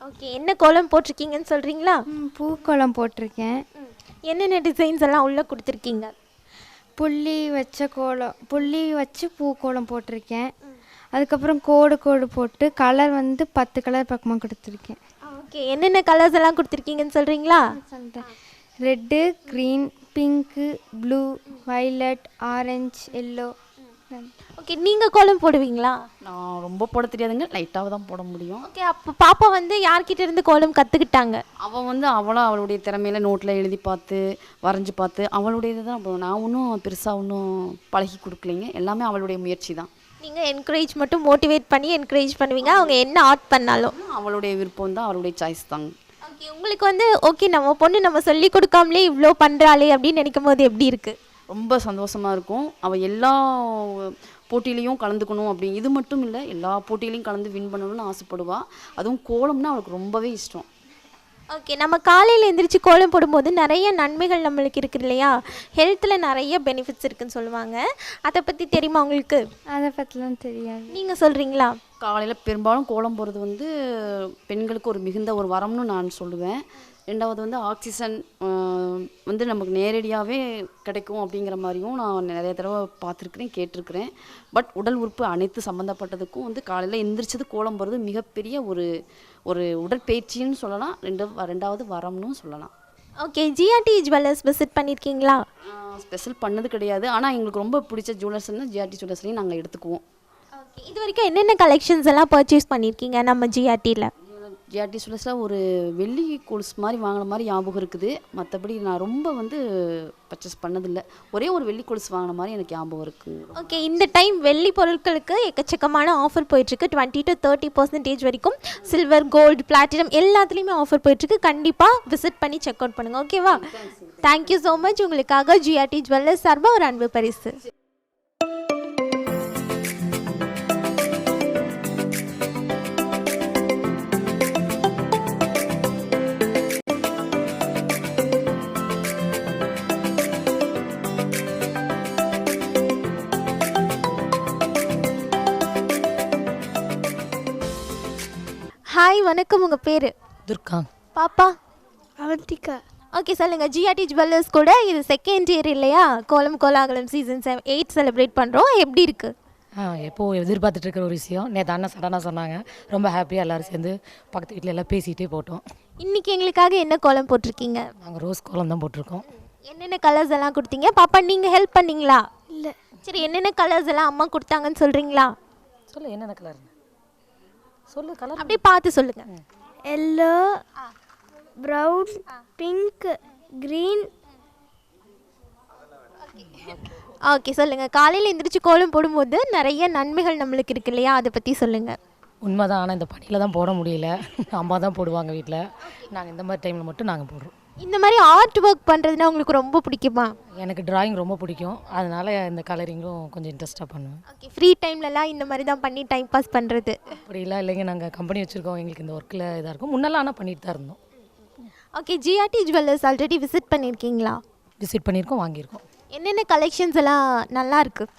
ஓகே, என்ன கோலம் போட்டிருக்கீங்கன்னு சொல்கிறீங்களா? பூக்கோலம் போட்டிருக்கேன். என்னென்ன டிசைன்ஸ் எல்லாம் உள்ளே கொடுத்துருக்கீங்க? புள்ளி வச்சு பூக்கோலம் போட்டிருக்கேன். அதுக்கப்புறம் கோடு போட்டு கலர் வந்து 10 கலர் பக்கமாக கொடுத்துருக்கேன். ஓகே, என்னென்ன கலர்ஸ் எல்லாம் கொடுத்துருக்கீங்கன்னு சொல்கிறீங்களா? சொல்கிறேன். Red, green, pink, blue, violet, orange, yellow. Okay, நீங்கள் கோலம் போடுவீங்களா? நான் ரொம்ப போட தெரியாதுங்க, லைட்டாக தான் போட முடியும். ஓகே, அப்போ பாப்பா வந்து யார்கிட்ட இருந்து கோலம் கற்றுக்கிட்டாங்க? அவள் வந்து அவளுடைய திறமையில நோட்டில் எழுதி பார்த்து வரைஞ்சி பார்த்து அவளுடைய தான் போடுவேன். நான் ஒன்றும் பெருசாக ஒன்றும் பழகி கொடுக்கலைங்க, எல்லாமே அவளுடைய முயற்சி தான். நீங்கள் என்கரேஜ் மட்டும் மோட்டிவேட் பண்ணி என்கரேஜ் பண்ணுவீங்க, அவங்க என்ன ஆர்ட் பண்ணாலும்? அவளுடைய விருப்பம் தான், அவளுடைய சாய்ஸ் தாங்க. ஓகே, உங்களுக்கு வந்து ஓகே நம்ம பொண்ணு நம்ம சொல்லி கொடுக்காமலே இவ்வளோ பண்ணுறாளே அப்படின்னு நினைக்கும் போது எப்படி இருக்குது? ரொம்ப சந்தோஷமாக இருக்கும். அவள் எல்லா போட்டியிலையும் கலந்துக்கணும் அப்படி, இது மட்டும் இல்லை, எல்லா போட்டியிலையும் கலந்து வின் பண்ணணும்னு ஆசைப்படுவாள். அதுவும் கோலம்னா அவளுக்கு ரொம்பவே இஷ்டம். ஓகே, நம்ம காலையில் எழுந்திரிச்சு கோலம் போடும்போது நிறைய நன்மைகள் நம்மளுக்கு இருக்குது இல்லையா? ஹெல்த்தில் நிறைய பெனிஃபிட்ஸ் இருக்குதுன்னு சொல்லுவாங்க. அதை பற்றி தெரியுமா உங்களுக்கு? அதை பற்றிலாம் தெரியாது. நீங்கள் சொல்கிறீங்களா? காலையில் பெரும்பாலும் கோலம் போடுறது வந்து பெண்களுக்கு ஒரு மிகுந்த ஒரு வரம்னு நான் சொல்லுவேன். ரெண்டாவது வந்து ஆக்சிஜன் வந்து நமக்கு நேரடியாகவே கிடைக்கும் அப்படிங்கிற மாதிரியும் நான் நிறைய தடவை பார்த்துருக்குறேன், கேட்டிருக்கிறேன். பட் உடல் உறுப்பு அனைத்து சம்மந்தப்பட்டதுக்கும் வந்து காலையில் எந்திரிச்சது கோலம் போடுறது மிகப்பெரிய ஒரு உடற்பயிற்சின்னு சொல்லலாம், ரெண்டாவது வரம்னு சொல்லலாம். ஓகே, ஜிஆர்டி ஜுவல்லர்ஸ் விசிட் பண்ணியிருக்கீங்களா? ஸ்பெஷல் பண்ணது கிடையாது, ஆனால் எங்களுக்கு ரொம்ப பிடிச்ச ஜுவல்லர்ஸ்னால் ஜிஆர்டி ஜுவல்லர்ஸ்லையும் நாங்கள் எடுத்துக்குவோம். ஓகே, இது வரைக்கும் என்னென்ன கலெக்ஷன்ஸ் எல்லாம் பர்ச்சேஸ் பண்ணியிருக்கீங்க நம்ம ஜிஆர்டியில்? ஜிஆர்டி ஜுவல்லர்ஸில் ஒரு வெள்ளி கொலுசு மாதிரி வாங்கின மாதிரி ஞாபகம் இருக்குது. மற்றபடி நான் ரொம்ப வந்து பர்ச்சேஸ் பண்ணதில்லை. ஒரே ஒரு வெள்ளி கொலுசு வாங்கின மாதிரி எனக்கு ஞாபகம் இருக்குது. ஓகே, இந்த டைம் வெள்ளி பொருட்களுக்கு எக்கச்சக்கமான ஆஃபர் போயிட்டுருக்கு. 20 to 30% வரைக்கும் சில்வர், கோல்டு, பிளாட்டினம் எல்லாத்துலேயுமே ஆஃபர் போயிட்டுருக்கு. கண்டிப்பாக விசிட் பண்ணி செக் அவுட் பண்ணுங்கள். ஓகேவா? Thank you so much. உங்களுக்காக ஜிஆர்டி ஜுவல்லர்ஸ் சார்பாக ஒரு அன்பு பரிசு. ஹாய், வணக்கம். உங்கள் பேர்? துர்கா. பாப்பா? அவந்திகா. ஓகே, சொல்லுங்கள். ஜிஆர்டி ஜுவல்லர்ஸ் கூட இது செகண்ட் இயர் இல்லையா? கோலம் கோலாகலம் சீசன் 8 செலிப்ரேட் பண்ணுறோம். எப்படி இருக்குது? எப்போது எதிர்பார்த்துட்டு இருக்கிற ஒரு விஷயம். நேற்று அண்ணன் சடனாக சொன்னாங்க, ரொம்ப ஹாப்பியாக எல்லோரும் சேர்ந்து பக்கத்து வீட்டில் எல்லாம் பேசிகிட்டே போட்டோம். இன்றைக்கி எங்களுக்காக என்ன கோலம் போட்டிருக்கீங்க? நாங்கள் ரோஸ் கோலம் தான் போட்டிருக்கோம். என்னென்ன கலர்ஸ் எல்லாம் கொடுத்தீங்க? பாப்பா நீங்கள் ஹெல்ப் பண்ணிங்களா? இல்லை. சரி, என்னென்ன கலர்ஸ் எல்லாம் அம்மா கொடுத்தாங்கன்னு சொல்கிறீங்களா? சொல்லு, என்னென்ன கலர் சொல்லு. கலர் அப்படியே பார்த்து சொல்லுங்கள். Yellow, brown, pink, green. Okay, சொல்லுங்கள். காலையில் எந்திரிச்சு கோலம் போடும்போது நிறைய நன்மைகள் நம்மளுக்கு இருக்கு இல்லையா? அதை பற்றி சொல்லுங்கள். உண்மைதான், ஆனால் இந்த பனியில் தான் போட முடியல. அம்மா தான் போடுவாங்க வீட்டில். நாங்கள் இந்த மாதிரி டைமில் மட்டும் நாங்கள் போடுறோம். இந்த மாதிரி ஆர்ட் ஒர்க் பண்ணுறதுனா உங்களுக்கு ரொம்ப பிடிக்குமா? எனக்கு டிராயிங் ரொம்ப பிடிக்கும், அதனால் இந்த கலரிங்கும் கொஞ்சம் இன்ட்ரெஸ்ட்டாக பண்ணுவேன். ஓகே, ஃப்ரீ டைம்லலாம் இந்த மாதிரி தான் பண்ணி டைம் பாஸ் பண்ணுறது? அப்படிலாம் இல்லைங்க, நாங்கள் கம்பெனி வச்சுருக்கோம், எங்களுக்கு இந்த ஒர்க்கில் இதாக இருக்கும். முன்னெல்லாம் ஆனால் பண்ணிட்டு தான் இருந்தோம். Okay, GRT jewellers already visit பண்ணியிருக்கீங்களா? விசிட் பண்ணியிருக்கோம், வாங்கியிருக்கோம். என்னென்ன கலெக்ஷன்ஸ் எல்லாம் நல்லா இருக்குது?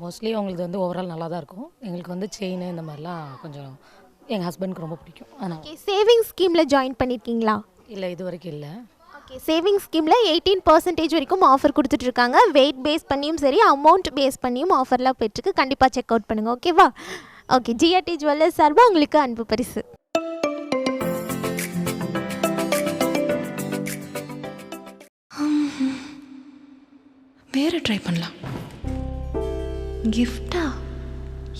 மோஸ்ட்லி அவங்களுக்கு வந்து ஓவரால் நல்லா தான் இருக்கும். எங்களுக்கு வந்து செயின் இந்த மாதிரிலாம் கொஞ்சம் எங்கள் ஹஸ்பண்டுக்கு ரொம்ப பிடிக்கும். ஆனால் ஓகே, சேவிங்ஸ் ஸ்கீமில் ஜாயின் பண்ணியிருக்கீங்களா? இல்லை, இது வரைக்கும் இல்லை. ஓகே, சேவிங் ஸ்கீமில் 18% வரைக்கும் ஆஃபர் கொடுத்துட்ருக்காங்க. வெயிட் பேஸ் பண்ணியும் சரி, அமௌண்ட் பேஸ் பண்ணியும் ஆஃபர்லாம் போயிட்டுருக்கு. கண்டிப்பாக செக் அவுட் பண்ணுங்கள். ஓகேவா? ஓகே, ஜிஆர்டி ஜுவல்லர்ஸ் சார்பாக உங்களுக்கு அன்பு பரிசு. வேறு ட்ரை பண்ணலாம். கிஃப்டா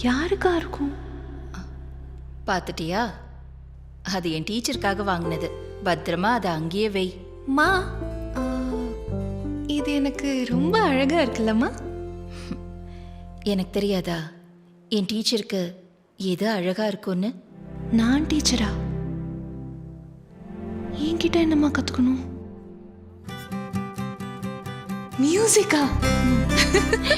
யாருக்கா இருக்கும்? பார்த்துட்டியா? அது என் டீச்சருக்காக வாங்கினது. பத்திரமா அதை அங்கேயே வை. மா, இது எனக்கு ரொம்ப அழகா இருக்குல்லம்மா. எனக்கு தெரியாதா என் டீச்சருக்கு எது அழகா இருக்கும்னு? நான் டீச்சரா? என்கிட்ட என்னம்மா கற்றுக்கணும்? மியூசிக்கா?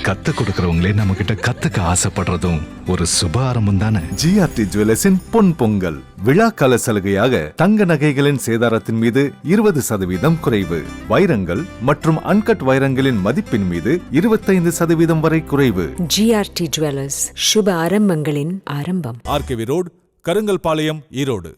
கத்து கொடுக்கறவங்களே நம்ம கிட்ட கத்துக்க ஆசைப்படுறதும் ஒரு சுப ஆரம்பம் தானே. ஜிஆர்டி ஜுவல்லர்ஸின் பொன் பொங்கல் விழாக்கால சலுகையாக தங்க நகைகளின் சேதாரத்தின் மீது 20% குறைவு. வைரங்கள் மற்றும் அன்கட் வைரங்களின் மதிப்பின் மீது 25% வரை குறைவு. ஜிஆர்டி ஜுவல்லர்ஸ், சுப ஆரம்பங்களின் ஆரம்பம். RKV road, Karungalpalayam, Erode.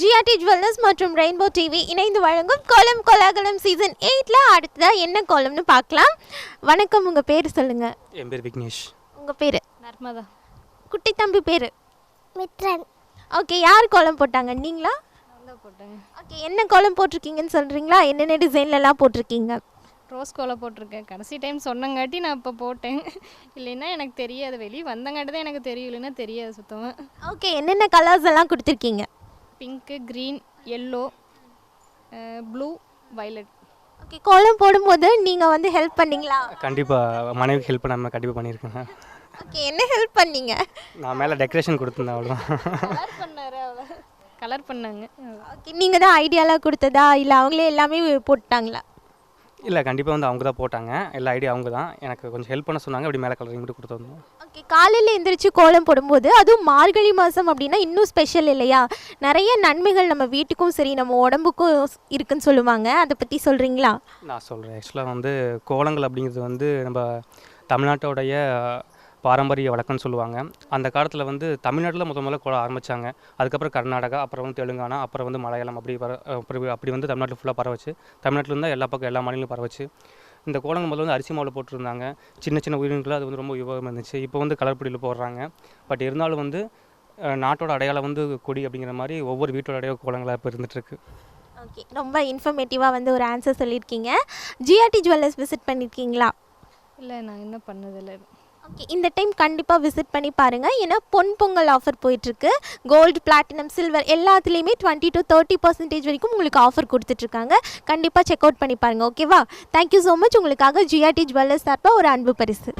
GRT jewellers மற்றும் ரெயின்போ டிவி இணைந்து வழங்கும் கோலம் கோலாகலம் சீசன் 8ல அடுத்ததாக என்ன கோலம்னு பார்க்கலாம். வணக்கம், உங்கள் பேர் சொல்லுங்கள். என் பேர் விக்னேஷ். உங்கள் பேர்? நர்மதா. குட்டி தம்பி பேர்? மித்ரன். ஓகே, யார் கோலம் போட்டாங்க? நீங்களா? போட்டேன். ஓகே, என்ன கோலம் போட்டிருக்கீங்கன்னு சொல்கிறீங்களா? என்னென்ன டிசைன்லலாம் போட்டிருக்கீங்க? ரோஸ் கோலம் போட்டிருக்கேன். கடைசி டைம் சொன்னங்காட்டி நான் இப்போ போட்டேன். இல்லைன்னா எனக்கு தெரியாது. வெளியே வந்தங்காட்டி தான் எனக்கு தெரியும், இல்லைன்னா தெரியாது சுத்தமாக. ஓகே, என்னென்ன கலர்ஸ் எல்லாம் கொடுத்துருக்கீங்க? Pink, green, yellow, blue, violet. Okay, கோலம் போடும்போது நீங்கள் வந்து ஹெல்ப் பண்ணீங்களா? கண்டிப்பாக மனைவிக்கு ஹெல்ப் பண்ணாமல் கண்டிப்பாக பண்ணியிருக்கேன். ஓகே, என்ன ஹெல்ப் பண்ணீங்க? நான் மேலே டெக்கரேஷன் கொடுத்துருந்தேன், அவ்வளோதான். கலர் பண்ணாரு, அவ்வளோ கலர் பண்ணாங்க. ஓகே, நீங்கள் தான் ஐடியாலாம் கொடுத்ததா இல்லை அவங்களே எல்லாமே போட்டாங்களா? இல்லை, கண்டிப்பாக வந்து அவங்க தான் போட்டாங்க. எல்லா ஐடியா அவங்க தான். எனக்கு கொஞ்சம் ஹெல்ப் பண்ண சொன்னாங்க. அப்படி மேலே கலரிங் மட்டும் கொடுத்துருந்தோம். ஓகே, காலையில் எந்திரிச்சு கோலம் போடும்போது அதுவும் மார்கழி மாதம் அப்படின்னா இன்னும் ஸ்பெஷல் இல்லையா? நிறைய நன்மைகள் நம்ம வீட்டுக்கும் சரி நம்ம உடம்புக்கும் இருக்குன்னு சொல்லுவாங்க. அதை பற்றி சொல்கிறீங்களா? நான் சொல்கிறேன். ஆக்சுவலாக வந்து கோலங்கள் அப்படிங்கிறது வந்து நம்ம தமிழ்நாட்டோடைய பாரம்பரிய வழக்கம்னு சொல்லுவாங்க. அந்த காலத்தில் வந்து தமிழ்நாட்டில் முதல்ல கோலம் ஆரம்பித்தாங்க. அதுக்கப்புறம் கர்நாடகா, அப்புறம் வந்து தெலுங்கானா, அப்புறம் வந்து மலையாளம், அப்படி வந்து தமிழ்நாட்டில் ஃபுல்லாக பரவச்சு. தமிழ்நாட்டில் இருந்தால் எல்லா பக்கம் எல்லா மாநிலங்களும் பரவச்சு. இந்த கோலங்கள் முதல்ல வந்து அரிசி மாவில் போட்டுருந்தாங்க. சின்ன சின்ன உயிரினங்கள் அது வந்து ரொம்ப உபயோகமாக இருந்துச்சு. இப்போ வந்து கலர் பொடியில் போடுறாங்க. பட் இருந்தாலும் வந்து நாட்டோட அடையாளம் வந்து கொடி அப்படிங்கிற மாதிரி ஒவ்வொரு வீட்டோட அடையாள கோலங்களாக இப்போ இருந்துகிட்ருக்கு. ஓகே, ரொம்ப இன்ஃபர்மேட்டிவாக வந்து ஒரு ஆன்சர் சொல்லியிருக்கீங்க. ஜிஆர்டி ஜுவல்லர்ஸ் விசிட் பண்ணியிருக்கீங்களா? இல்லை, நான் என்ன பண்ணதில்லை. ஓகே, இந்த டைம் கண்டிப்பாக விசிட் பண்ணி பாருங்கள். ஏன்னா பொன் பொங்கல் ஆஃபர் போயிட்டுருக்கு. கோல்டு, பிளாட்டினம், சில்வர் எல்லாத்துலேயுமே 20 to 30% வரைக்கும் உங்களுக்கு ஆஃபர் கொடுத்துட்ருக்காங்க. கண்டிப்பாக செக் அவுட் பண்ணி பாருங்கள். ஓகேவா? Thank you so much. உங்களுக்காக ஜிஆர்டி ஜுவல்லர்ஸ் சார்பாக ஒரு அன்பு பரிசு.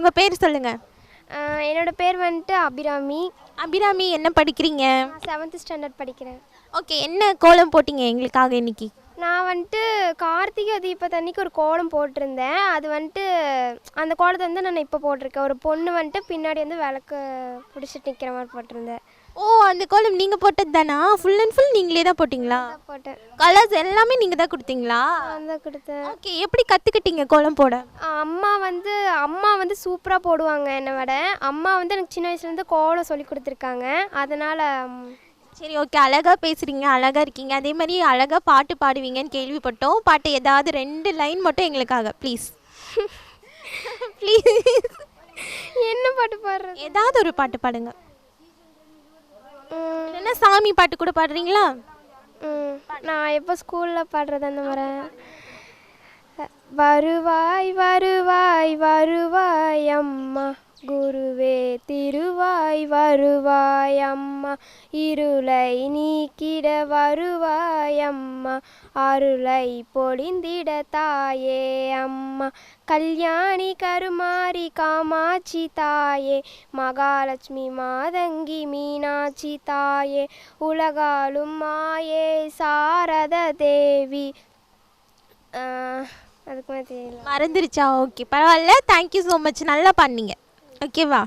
உங்கள் பேர் சொல்லுங்கள். என்னோட பேர் வந்துட்டு அபிராமி. அபிராமி என்ன படிக்கிறீங்க? 7th ஸ்டாண்டர்ட் படிக்கிறேன். ஓகே, என்ன கோலம் போட்டிங்க எங்களுக்காக இன்னைக்கு? நான் வந்துட்டு கார்த்திகை தீபத்தன்னைக்கு ஒரு கோலம் போட்டிருந்தேன். அது வந்துட்டு அந்த கோலத்தை வந்து நான் இப்போ போட்டிருக்கேன். ஒரு பொண்ணு வந்துட்டு பின்னாடி வந்து விளக்கு பிடிச்சிட்டு நிற்கிற மாதிரி போட்டிருந்தேன். ஓ, அந்த கோலம் நீங்கள் போட்டது தானா? ஃபுல் அண்ட் ஃபுல் நீங்களே தான் போட்டிங்களா? போட்டேன். கலர்ஸ் எல்லாமே நீங்கள் தான் கொடுத்தீங்களா? தான் கொடுத்தேன். ஓகே, எப்படி கற்றுக்கிட்டீங்க கோலம் போட? அம்மா வந்து சூப்பராக போடுவாங்க என்னை விட. அம்மா வந்து எனக்கு சின்ன வயசுலேருந்து கோலம் சொல்லி கொடுத்துருக்காங்க. அதனால் சரி, ஓகே, அழகாக பேசுகிறீங்க, அழகாக இருக்கீங்க. அதே மாதிரி அழகாக பாட்டு பாடுவீங்கன்னு கேள்விப்பட்டோம். பாட்டு ஏதாவது 2 லைன் மட்டும் எங்களுக்காக ப்ளீஸ். ப்ளீஸ். என்ன பாட்டு பாடுறது? ஏதாவது ஒரு பாட்டு பாடுங்க. இல்லைன்னா சாமி பாட்டு கூட பாடுறீங்களா? நான் எப்போ ஸ்கூலில் பாடுறது அந்த மாதிரி. வருவாய் வருவாய் வருவாய் அம்மா, குருவே திருவாய் வருவாய் அம்மா, இருளை நீக்கிட வருவாய் அம்மா, அருளை பொழிந்திட தாயே அம்மா, கல்யாணி கருமாரி காமாட்சி தாயே, மகாலட்சுமி மாதங்கி மீனாட்சி தாயே, உலகாலும் மாயே சாரத தேவி. அதுக்கு மேலே தெரியல, மறந்துருச்சா? ஓகே, பரவாயில்ல, தேங்க்யூ ஸோ மச், நல்லா பண்ணீங்க. ஓகேவா?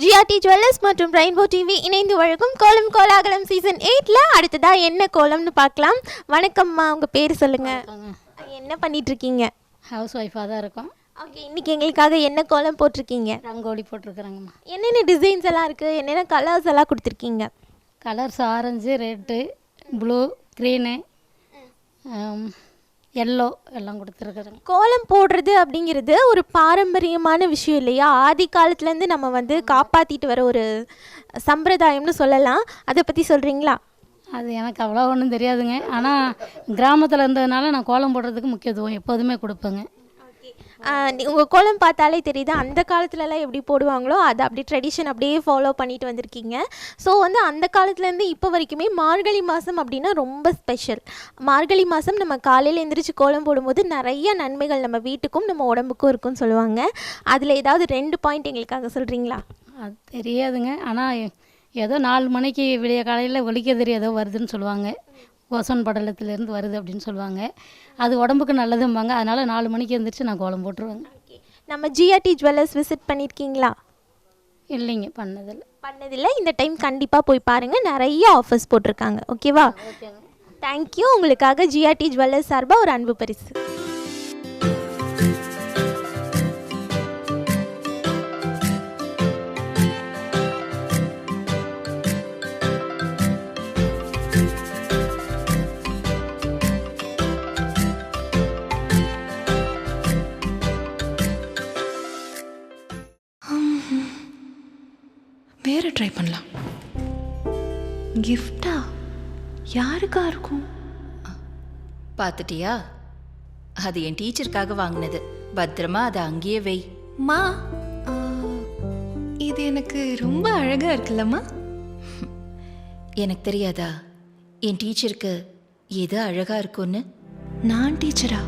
ஜிஆர்டி ஜுவல்லர்ஸ் மற்றும் ரெயின்போ டிவி இணைந்து வழங்கும் கோலம் கோலாகலம் சீசன் 8ல் அடுத்ததா என்ன கோலம்னு பார்க்கலாம். வணக்கம்மா, உங்கள் பேர் சொல்லுங்கள். என்ன பண்ணிட்டு இருக்கீங்க? ஹவுஸ் ஒய்ஃபாக தான் இருக்கோம். ஓகே, இன்னைக்கு எங்களுக்காக என்ன கோலம் போட்டிருக்கீங்க? ரங்கோலி போட்டிருக்குறாங்கம்மா. என்னென்ன டிசைன்ஸ் எல்லாம் இருக்குது, என்னென்ன கலர்ஸ் எல்லாம் கொடுத்துருக்கீங்க? Colours orange, red, blue, green, yellow எல்லாம் கொடுத்துருக்குறேங்க. கோலம் போடுறது அப்படிங்கிறது ஒரு பாரம்பரியமான விஷயம் இல்லையா? ஆதி காலத்துலேருந்து நம்ம வந்து காப்பாற்றிட்டு வர ஒரு சம்பிரதாயம்னு சொல்லலாம். அதை பற்றி சொல்கிறீங்களா? அது எனக்கு அவ்வளோ ஒன்றும் தெரியாதுங்க. ஆனால் கிராமத்தில் இருந்ததுனால நான் கோலம் போடுறதுக்கு முக்கியத்துவம் எப்போதுமே கொடுப்பேங்க. உங்கள் கோலம் பார்த்தாலே தெரியுது, அந்த காலத்துலலாம் எப்படி போடுவாங்களோ அதை அப்படி ட்ரெடிஷன் அப்படியே ஃபாலோ பண்ணிட்டு வந்திருக்கீங்க. ஸோ வந்து அந்த காலத்துலேருந்து இப்போ வரைக்குமே மார்கழி மாதம் அப்படின்னா ரொம்ப ஸ்பெஷல். மார்கழி மாதம் நம்ம காலையில் எழுந்திரிச்சு கோலம் போடும்போது நிறைய நன்மைகள் நம்ம வீட்டுக்கும் நம்ம உடம்புக்கும் இருக்குன்னு சொல்லுவாங்க. அதில் ஏதாவது 2 பாயிண்ட் எங்களுக்காக சொல்கிறீங்களா? அது தெரியாதுங்க. ஆனால் ஏதோ 4 மணிக்கு விடிய காலையில் ஒலிக்கதிரி ஏதோ வருதுன்னு சொல்லுவாங்க. ஓசோன் படலத்திலேருந்து வருது அப்படின்னு சொல்லுவாங்க. அது உடம்புக்கு நல்லதும்பாங்க. அதனால் 4 மணிக்கு எழுந்திரிச்சு நான் கோலம் போட்டுருவேங்க. நம்ம ஜிஆர்டி ஜுவல்லர்ஸ் விசிட் பண்ணியிருக்கீங்களா? இல்லைங்க, பண்ணதில்லை. இந்த டைம் கண்டிப்பாக போய் பாருங்கள், நிறைய ஆஃபர்ஸ் போட்டிருக்காங்க. ஓகேவா? தேங்க்யூ. உங்களுக்காக ஜிஆர்டி ஜுவல்லர்ஸ் சார்பாக ஒரு அன்பு பரிசு. வேறு ட்ரை பண்ணலாம். கிஃப்டா? யாருக்கா இருக்கும்? பார்த்துட்டியா? அது என் டீச்சருக்காக வாங்கினது. பத்திரமா அதை அங்கேயே வை. மா, இது எனக்கு ரொம்ப அழகா இருக்குல்லம்மா. எனக்கு தெரியாதா என் டீச்சருக்கு எது அழகா இருக்கும்னு? நான் டீச்சரா?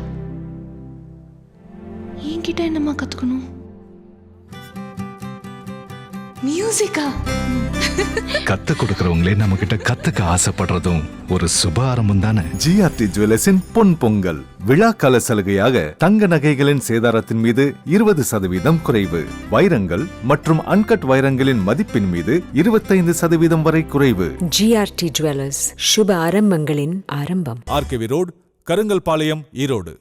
என்கிட்ட என்னம்மா கற்றுக்கணும்? மியூசிக்கா? கத்து கொடுக்கறவங்களே நம்ம கிட்ட கத்துக்க ஆசைப்படுறதும் ஒரு சுப ஆரம்பம் தானே. ஜிஆர்டி ஜுவல்லர்ஸின் பொன் பொங்கல் விழாக்கால சலுகையாக தங்க நகைகளின் சேதாரத்தின் மீது 20% குறைவு. வைரங்கள் மற்றும் அன்கட் வைரங்களின் மதிப்பின் மீது 25% வரை குறைவு. ஜிஆர்டி ஜுவல்லர்ஸ், சுப ஆரம்பங்களின் ஆரம்பம். ஆர்கேவி ரோடு, கருங்கல் பாளையம், ஈரோடு.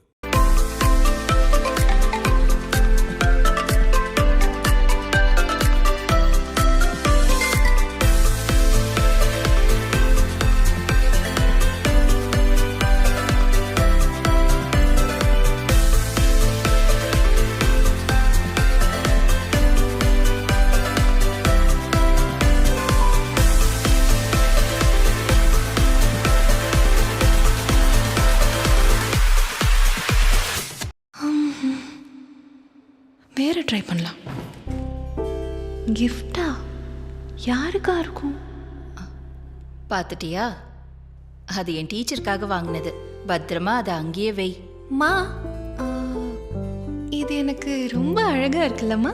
வேற ட்ரை பண்ணலாம். கிஃப்டா யாருக்கா இருக்கும்? பார்த்துட்டியா? அது என் டீச்சருக்காக வாங்கினது. பத்திரமா அதை அங்கேயே வை. மா, இது எனக்கு ரொம்ப அழகா இருக்குல்லம்மா.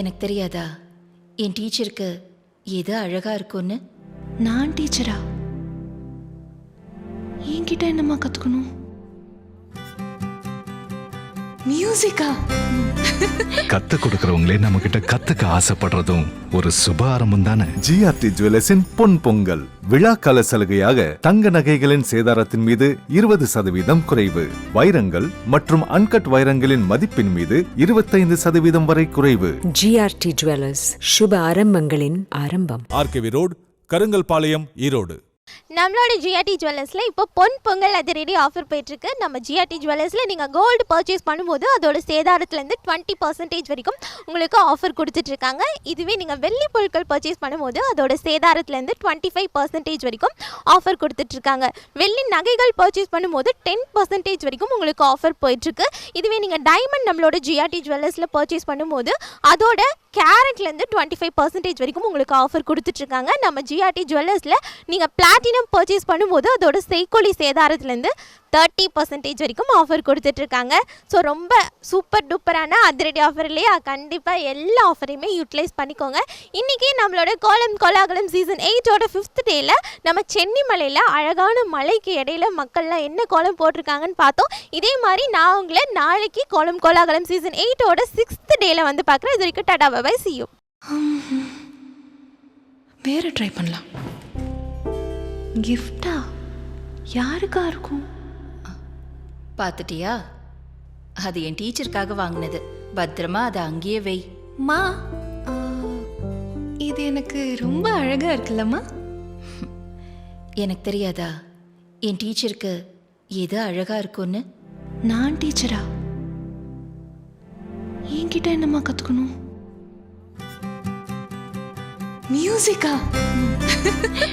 எனக்கு தெரியாதா என் டீச்சருக்கு எது அழகா இருக்கும்னு? நான் டீச்சரா? என்கிட்ட என்னம்மா கத்துக்கணும்? மியூசிக்கா? கத்து கொடுக்கறவங்களே நம்ம கிட்ட கத்துக்க ஆசைப்படுறதும் ஒரு சுப ஆரம்பம் தானே. ஜிஆர்டி ஜுவல்லர்ஸின் பொன் பொங்கல் விழாக்கால சலுகையாக தங்க நகைகளின் சேதாரத்தின் மீது 20% குறைவு. வைரங்கள் மற்றும் அன்கட் வைரங்களின் மதிப்பின் மீது 25% வரை குறைவு. ஜிஆர்டி ஜுவல்லர்ஸ், சுப ஆரம்பங்களின் ஆரம்பம். ஆர்கேவி ரோடு, கருங்கல் பாளையம், ஈரோடு. நம்மளோட ஜிஆர்டி ஜுவல்லர்ஸில் இப்போ பொன் பொங்கல் அதிரடி ஆஃபர் போயிட்டுருக்கு. நம்ம ஜிஆர்டி ஜுவல்லர்ஸில் நீங்கள் கோல்டு பர்ச்சேஸ் பண்ணும்போது அதோட சேதாரத்துலேருந்து 20% வரைக்கும் உங்களுக்கு ஆஃபர் கொடுத்துட்ருக்காங்க. இதுவே நீங்கள் வெள்ளி பொருட்கள் பர்ச்சேஸ் பண்ணும்போது அதோட சேதாரத்துலேருந்து 25% வரைக்கும் ஆஃபர் கொடுத்துட்ருக்காங்க. வெள்ளி நகைகள் பர்ச்சேஸ் பண்ணும்போது 10% வரைக்கும் உங்களுக்கு ஆஃபர் போயிட்டுருக்கு. இதுவே நீங்கள் டைமண்ட் நம்மளோட ஜிஆர்டி ஜுவல்லர்ஸில் பர்ச்சேஸ் பண்ணும்போது அதோட கேரட்லேருந்து 25% வரைக்கும் உங்களுக்கு ஆஃபர் கொடுத்துட்ருக்காங்க. நம்ம ஜிஆர்டி ஜுவல்லர்ஸில் நீங்கள் பிளாட்டினம் பர்ச்சேஸ் பண்ணும்போது அதோட செய்கூலி சேதாரத்துலேருந்து 30% வரைக்கும் ஆஃபர் கொடுத்துட்ருக்காங்க. ஸோ ரொம்ப சூப்பர் டூப்பரான அதிரடி ஆஃபர் இல்லையா? கண்டிப்பாக எல்லா ஆஃபரையுமே யூட்டிலைஸ் பண்ணிக்கோங்க. இன்றைக்கி நம்மளோட கோலம் கோலாகலம் சீசன் 8ஓட 5th டேயில் நம்ம சென்னி மலையில் அழகான மலைக்கு இடையில மக்கள்லாம் என்ன கோலம் போட்டிருக்காங்கன்னு பார்த்தோம். இதே மாதிரி நான் உங்களை நாளைக்கு கோலம் கோலாகலம் சீசன் 8ஓட 6th டேயில் வந்து பார்க்குறேன். இது வரைக்கும் tata bye bye, see you. வேற ட்ரை பண்ணலாம். கிஃப்டா யாருக்கா இருக்கும்? பார்த்துட்டியா? அது என் டீச்சருக்காக வாங்கினது. பத்திரமா அதை அங்கேயே வை. மா, இது எனக்கு ரொம்ப அழகா இருக்குல்லம்மா. எனக்கு தெரியாதா என் டீச்சருக்கு எது அழகா இருக்கும்னு? நான் டீச்சரா? என்கிட்ட என்னம்மா கத்துக்கணும்? மியூசிக்கா?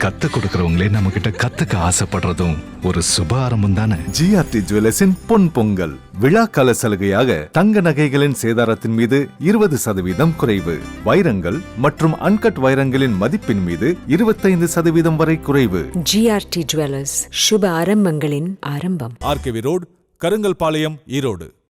கத்து கொடுக்கறவங்களே நம்ம கிட்ட கத்துக்க ஆசைப்படுறதும் ஒரு சுப ஆரம்பம் தானே. ஜிஆர்டி ஜுவல்லர்ஸின் பொன் பொங்கல் விழாக்கால சலுகையாக தங்க நகைகளின் சேதாரத்தின் மீது 20% குறைவு. வைரங்கள் மற்றும் அன்கட் வைரங்களின் மதிப்பின் மீது 25% வரை குறைவு. ஜிஆர்டி ஜுவல்லர்ஸ், சுப ஆரம்பங்களின் ஆரம்பம். ஆர்கேவி ரோடு, கருங்கல் பாளையம், ஈரோடு.